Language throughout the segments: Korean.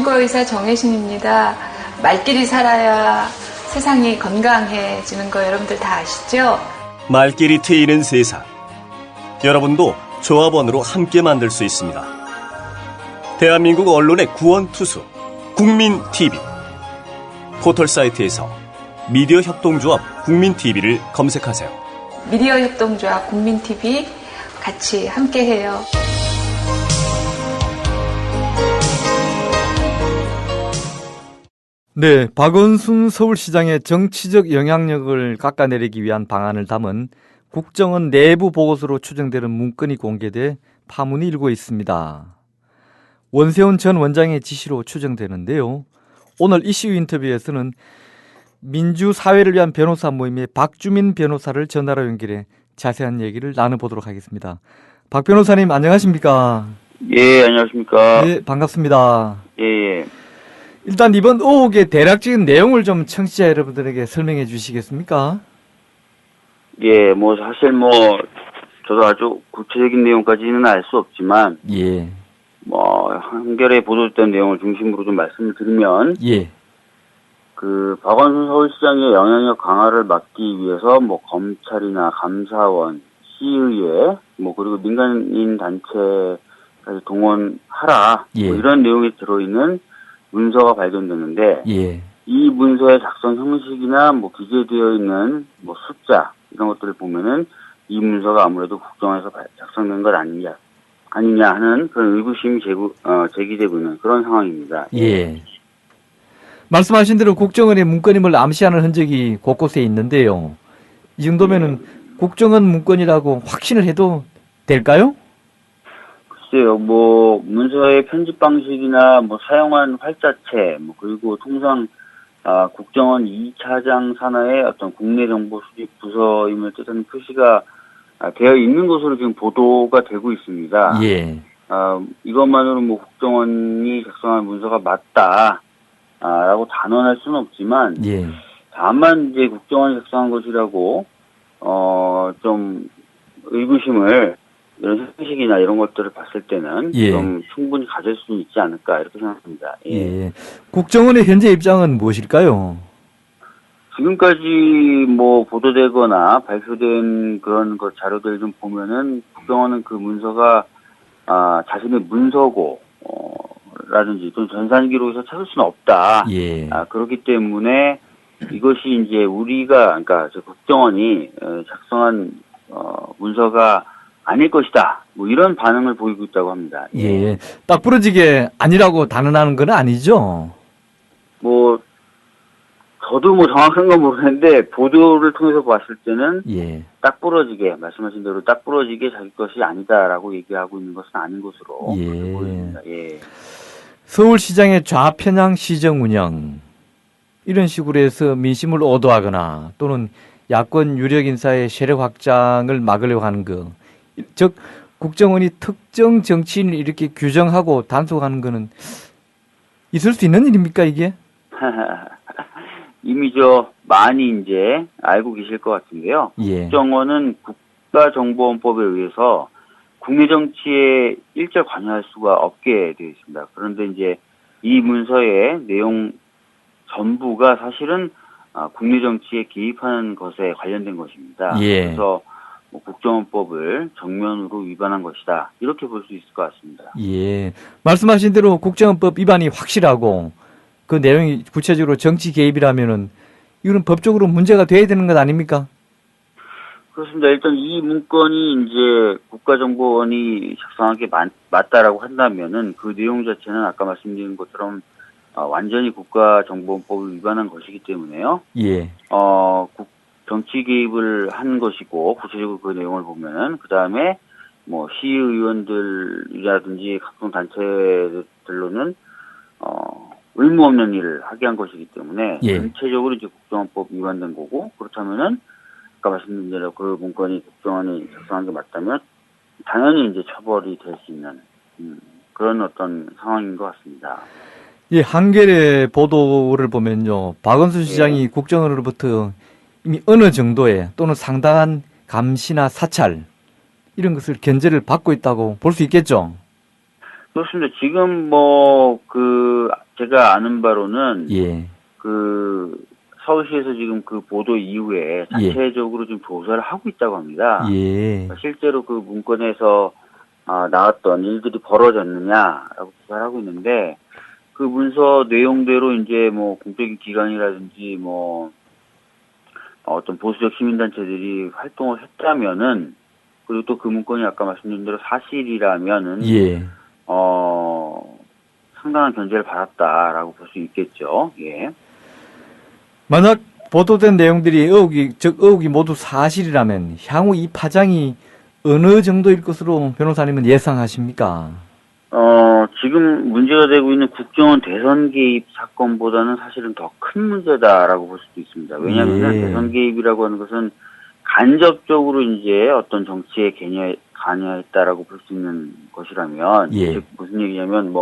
정신과의사 정혜신입니다. 말끼리 살아야 세상이 건강해지는 거 여러분들 다 아시죠? 말끼리 트이는 세상. 여러분도 조합원으로 함께 만들 수 있습니다. 대한민국 언론의 구원투수 국민TV. 포털 사이트에서 미디어 협동조합 국민TV를 검색하세요. 미디어 협동조합 국민TV 같이 함께해요. 네, 박원순 서울시장의 정치적 영향력을 깎아내리기 위한 방안을 담은 국정원 내부 보고서로 추정되는 문건이 공개돼 파문이 일고 있습니다. 원세훈 전 원장의 지시로 추정되는데요. 오늘 이슈 인터뷰에서는 민주사회를 위한 변호사 모임의 박주민 변호사를 전화로 연결해 자세한 얘기를 나눠보도록 하겠습니다. 박 변호사님 안녕하십니까? 예, 안녕하십니까? 네, 반갑습니다. 예. 일단 이번 의혹의 대략적인 내용을 좀 청취자 여러분들에게 설명해 주시겠습니까? 예, 사실 저도 아주 구체적인 내용까지는 알 수 없지만, 예. 한겨레에 보도됐던 내용을 중심으로 좀 말씀을 드리면, 예. 박원순 서울시장의 영향력 강화를 막기 위해서 검찰이나 감사원, 시의회, 그리고 민간인 단체까지 동원하라, 예. 이런 내용이 들어있는 문서가 발견됐는데, 예. 이 문서의 작성 형식이나 기재되어 있는 숫자 이런 것들을 보면은 이 문서가 아무래도 국정원에서 작성된 것 아니냐 하는 그런 의구심이 제기되고 있는 그런 상황입니다. 예. 말씀하신 대로 국정원의 문건임을 암시하는 흔적이 곳곳에 있는데요. 이 정도면은 국정원 문건이라고 확신을 해도 될까요? 글쎄요, 문서의 편집 방식이나 사용한 활자체, 그리고 통상 국정원 2차장 산하의 어떤 국내 정보 수집 부서임을 뜻하는 표시가 되어 있는 것으로 지금 보도가 되고 있습니다. 예. 이것만으로 국정원이 작성한 문서가 맞다, 라고 단언할 수는 없지만, 예. 다만 이제 국정원이 작성한 것이라고, 좀 의구심을 이런 형식이나 이런 것들을 봤을 때는 예. 좀 충분히 가질 수 있지 않을까 이렇게 생각합니다. 예. 국정원의 현재 입장은 무엇일까요? 지금까지 보도되거나 발표된 그런 자료들 좀 보면은 국정원은 그 문서가 자신의 문서고 라든지 또 전산 기록에서 찾을 수는 없다. 예. 그렇기 때문에 이것이 이제 그러니까 국정원이 작성한 문서가 아닐 것이다. 이런 반응을 보이고 있다고 합니다. 예. 딱 부러지게 아니라고 단언하는 건 아니죠? 저도 정확한 건 모르겠는데, 보도를 통해서 봤을 때는, 예. 딱 부러지게, 말씀하신 대로 딱 부러지게 자기 것이 아니다라고 얘기하고 있는 것은 아닌 것으로 예. 보입니다. 예. 서울시장의 좌편향 시정 운영. 이런 식으로 해서 민심을 오도하거나 또는 야권 유력 인사의 세력 확장을 막으려고 하는 거. 즉 국정원이 특정 정치인을 이렇게 규정하고 단속하는 거는 있을 수 있는 일입니까 이게? 이미 많이 이제 알고 계실 것 같은데요. 예. 국정원은 국가정보원법에 의해서 국내 정치에 일절 관여할 수가 없게 되어 있습니다. 그런데 이제 이 문서의 내용 전부가 사실은 국내 정치에 개입하는 것에 관련된 것입니다. 예. 그래서 국정원법을 정면으로 위반한 것이다. 이렇게 볼 수 있을 것 같습니다. 예. 말씀하신 대로 국정원법 위반이 확실하고 그 내용이 구체적으로 정치 개입이라면은 이거는 법적으로 문제가 돼야 되는 것 아닙니까? 그렇습니다. 일단 이 문건이 이제 국가정보원이 작성한 게 맞다라고 한다면은 그 내용 자체는 아까 말씀드린 것처럼 완전히 국가정보원법을 위반한 것이기 때문에요. 예. 정치 개입을 한 것이고, 구체적으로 그 내용을 보면은, 그 다음에, 시의원들이라든지 각종 단체들로는, 의무 없는 일을 하게 한 것이기 때문에, 예. 전체적으로 이제 국정원법 위반된 거고, 그렇다면은, 아까 말씀드린 대로 그 문건이 국정원이 작성한 게 맞다면, 당연히 이제 처벌이 될 수 있는, 그런 어떤 상황인 것 같습니다. 예, 한겨레 보도를 보면요. 박원순 시장이 예. 국정원으로부터 이미 어느 정도의 또는 상당한 감시나 사찰 이런 것을 견제를 받고 있다고 볼 수 있겠죠? 그렇습니다. 지금 제가 아는 바로는 예. 서울시에서 지금 그 보도 이후에 예. 자체적으로 좀 조사를 하고 있다고 합니다. 예. 실제로 그 문건에서 나왔던 일들이 벌어졌느냐라고 조사를 하고 있는데, 그 문서 내용대로 이제 뭐 공적인 기관이라든지 어떤 보수적 시민단체들이 활동을 했다면은, 그리고 또 그 문건이 아까 말씀드린 대로 사실이라면은, 예. 상당한 견제를 받았다라고 볼 수 있겠죠. 예. 만약 보도된 내용들이 의혹이 모두 사실이라면 향후 이 파장이 어느 정도일 것으로 변호사님은 예상하십니까? 지금 문제가 되고 있는 국정원 대선 개입 사건보다는 사실은 더 큰 문제다라고 볼 수도 있습니다. 왜냐하면 예. 대선 개입이라고 하는 것은 간접적으로 이제 어떤 정치에 관여했다라고 볼 수 있는 것이라면, 예. 즉 무슨 얘기냐면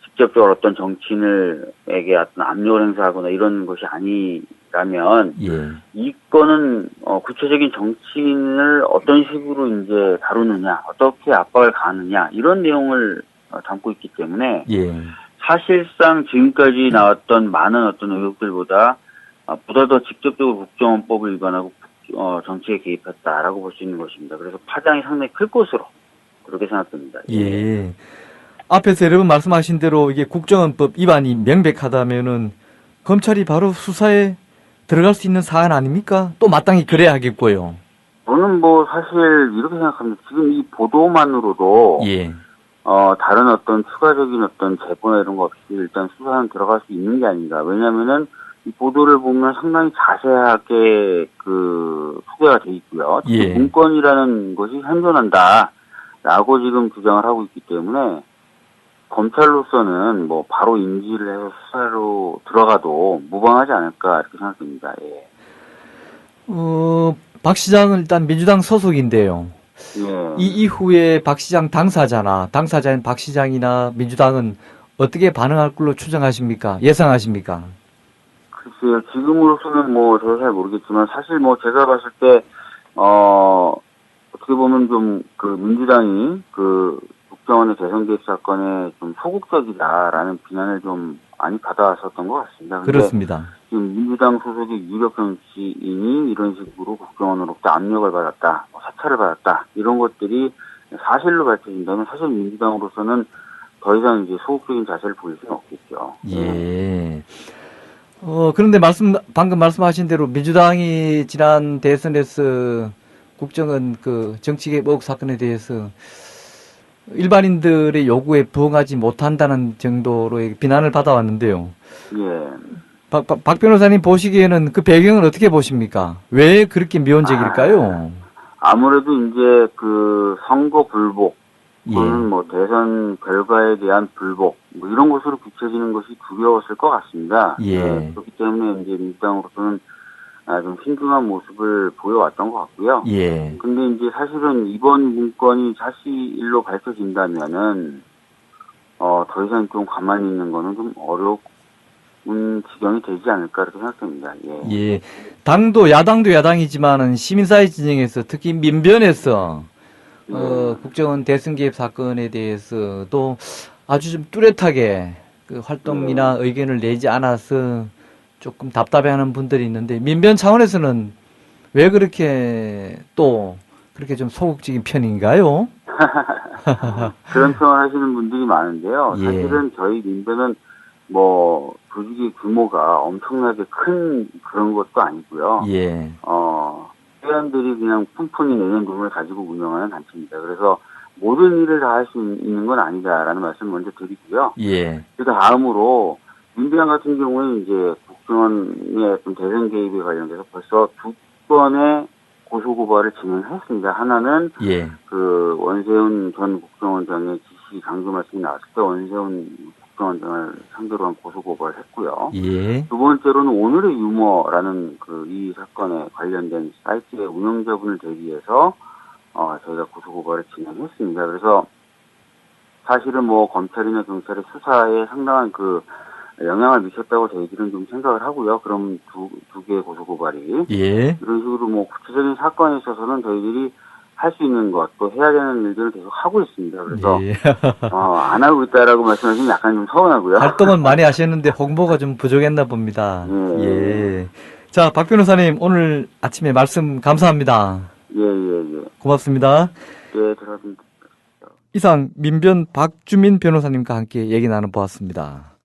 직접적으로 어떤 정치인에게 어떤 압력을 행사하거나 이런 것이 아니라면, 예. 이 건은 구체적인 정치인을 어떤 식으로 이제 다루느냐, 어떻게 압박을 가하느냐 이런 내용을 담고 있기 때문에, 예. 사실상 지금까지 나왔던 많은 어떤 의혹들보다 보다 더 직접적으로 국정원법을 위반하고 정치에 개입했다라고 볼 수 있는 것입니다. 그래서 파장이 상당히 클 것으로 그렇게 생각됩니다. 예. 앞에서 여러 번 말씀하신 대로 이게 국정원법 위반이 명백하다면은 검찰이 바로 수사에 들어갈 수 있는 사안 아닙니까? 또 마땅히 그래야 하겠고요. 저는 사실 이렇게 생각합니다. 지금 이 보도만으로도 예. 다른 어떤 추가적인 어떤 제보나 이런 거 없이 일단 수사는 들어갈 수 있는 게 아닌가. 왜냐면은 이 보도를 보면 상당히 자세하게 소개가 돼 있고요. 예. 문건이라는 것이 현존한다라고 지금 주장을 하고 있기 때문에 검찰로서는 바로 인지를 해서 수사로 들어가도 무방하지 않을까 이렇게 생각됩니다. 예. 박 시장은 일단 민주당 소속인데요. 예. 이 이후에 박 시장 당사자인 박 시장이나 민주당은 어떻게 반응할 걸로 추정하십니까? 예상하십니까? 글쎄요, 지금으로서는 저도 잘 모르겠지만, 사실 제가 봤을 때, 어떻게 보면 좀, 민주당이 국정원의 대선 개입 사건에 좀 소극적이다라는 비난을 좀 많이 받아왔었던 것 같습니다. 근데 그렇습니다. 지금 민주당 소속의 유력 정치인이 이런 식으로 국정원으로부터 압력을 받았다, 사찰을 받았다, 이런 것들이 사실로 밝혀진다면 사실 민주당으로서는 더 이상 이제 소극적인 자세를 보일 수는 없겠죠. 예. 그런데 방금 말씀하신 대로 민주당이 지난 대선에서 국정원 정치개입 의혹 사건에 대해서 일반인들의 요구에 부응하지 못한다는 정도로의 비난을 받아왔는데요. 예. 박 변호사님 보시기에는 그 배경을 어떻게 보십니까? 왜 그렇게 미온적일까요? 아무래도 이제 선거 불복, 예. 또는 대선 결과에 대한 불복, 이런 것으로 비춰지는 것이 두려웠을 것 같습니다. 예. 그렇기 때문에 이제 민주당으로서는 좀 신중한 모습을 보여왔던 것 같고요. 예. 근데 이제 사실은 이번 문건이 사실로 밝혀진다면은, 더 이상 좀 가만히 있는 거는 좀 어려운 지경이 되지 않을까 이렇게 생각됩니다. 예. 예. 야당도 야당이지만은 시민사회 진영에서 특히 민변에서 국정원 대선 개입 사건에 대해서도 아주 좀 뚜렷하게 활동이나 의견을 내지 않아서 조금 답답해하는 분들이 있는데 민변 차원에서는 왜 그렇게 좀 소극적인 편인가요? 그런 표현을 하시는 분들이 많은데요. 예. 사실은 저희 민변은 조직의 규모가 엄청나게 큰 그런 것도 아니고요. 예. 회원들이 그냥 푼푼히 내는 돈을 가지고 운영하는 단체입니다. 그래서 모든 일을 다 할 수 있는 건 아니다라는 말씀 먼저 드리고요. 예. 그 다음으로 민주당 같은 경우에 이제 국정원의 어떤 대선 개입에 관련돼서 벌써 2건의 고소고발을 진행했습니다. 하나는 예. 원세훈 전 국정원장의 지시 강조 말씀이 나왔을 때 원세훈 국정원장을 상대로 한 고소고발을 했고요. 예. 두 번째로는 오늘의 유머라는 이 사건에 관련된 사이트의 운영자분을 대비해서 저희가 고소고발을 진행했습니다. 그래서 사실은 검찰이나 경찰의 수사에 상당한 영향을 미쳤다고 저희들은 좀 생각을 하고요. 그럼 두 개의 고소고발이. 예. 이런 식으로 구체적인 사건에 있어서는 저희들이 할 수 있는 것, 또 해야 되는 일들을 계속 하고 있습니다. 그래서 예. 안 하고 있다라고 말씀하시면 약간 좀 서운하고요. 활동은 많이 하셨는데 홍보가 좀 부족했나 봅니다. 예. 자, 박 변호사님 오늘 아침에 말씀 감사합니다. 예. 고맙습니다. 예, 들어갑니다. 이상 민변 박주민 변호사님과 함께 얘기 나눠보았습니다.